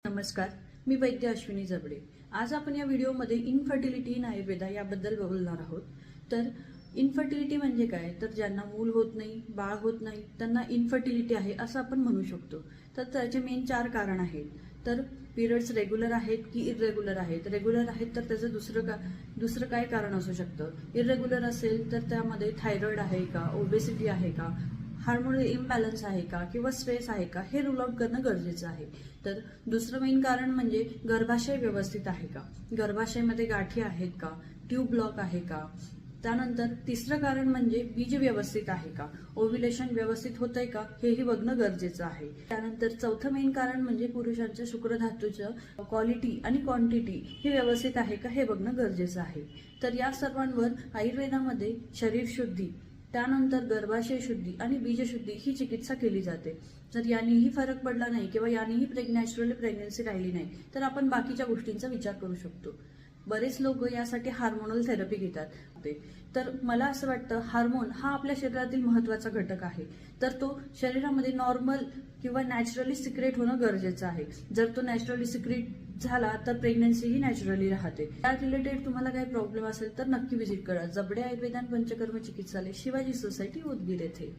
नमस्कार, मी वैद्य अश्विनी जबडे। आज आपण या व्हिडिओमध्ये इनफर्टिलिटी इन आयुर्वेदा याबद्दल बोलणार आहोत। तर इनफर्टिलिटी म्हणजे काय, तर ज्यांना मूल होत नाही, बाळ होत नाही, त्यांना इनफर्टिलिटी आहे असं आपण म्हणू शकतो। तर त्याचे मेन 4 कारण आहेत। तर पिरियड्स रेग्युलर आहेत की इरेग्युलर आहेत। रेग्युलर आहेत तर त्याचं दुसरं काय कारण असू शकतं। इरेग्युलर असेल तर त्यामध्ये थायरॉइड आहे का, ओबेसिटी आहे का, हार्मोनल इम्बॅलन्स आहे का किंवा स्ट्रेस आहे का, हे रूल आउट करणं गरजेचं आहे। तर दुसरं मेन कारण म्हणजे गर्भाशय व्यवस्थित आहे का, गर्भाशयामध्ये गाठी आहेत का, ट्यूब ब्लॉक आहे का। त्यानंतर तिसरं कारण म्हणजे बीज व्यवस्थित आहे का, ओव्ह्युलेशन व्यवस्थित होतंय का, हेही बघणं गरजेचं आहे। त्यानंतर चौथं मेन कारण म्हणजे पुरुषांच्या शुक्रधातूचं क्वालिटी आणि क्वांटिटी ही व्यवस्थित आहे का, हे बघणं गरजेचं आहे। तर या सर्वांवर आयुर्वेदामध्ये शरीर शुद्धी, त्यानंतर गर्भाशय शुद्धी आणि बीजशुद्धी ही चिकित्सा केली जाते। जर यानेही फरक पडला नाही किंवा यानेही नॅचरली प्रेग्नन्सी राहिली नाही तर आपण बाकीच्या गोष्टींचा विचार करू शकतो। बरेच लोक यासाठी हार्मोनल थेरपी घेतात। तर मला असं वाटतं, हार्मोन हा आपल्या शरीरातील महत्त्वाचा घटक आहे। तर तो शरीरामध्ये नॉर्मल किंवा नॅचरली सिक्रेट होणं गरजेचं आहे। जर तो नॅचरली सिक्रेट झाला तर प्रेग्नन्सी ही नॅचरली राहते। त्या रिलेटेड तुम्हाला काही प्रॉब्लेम असेल तर नक्की व्हिजिट करा जबडे आयुर्वेदान पंचकर्म चिकित्सालय, शिवाजी सोसायटी, उदगीर येथे।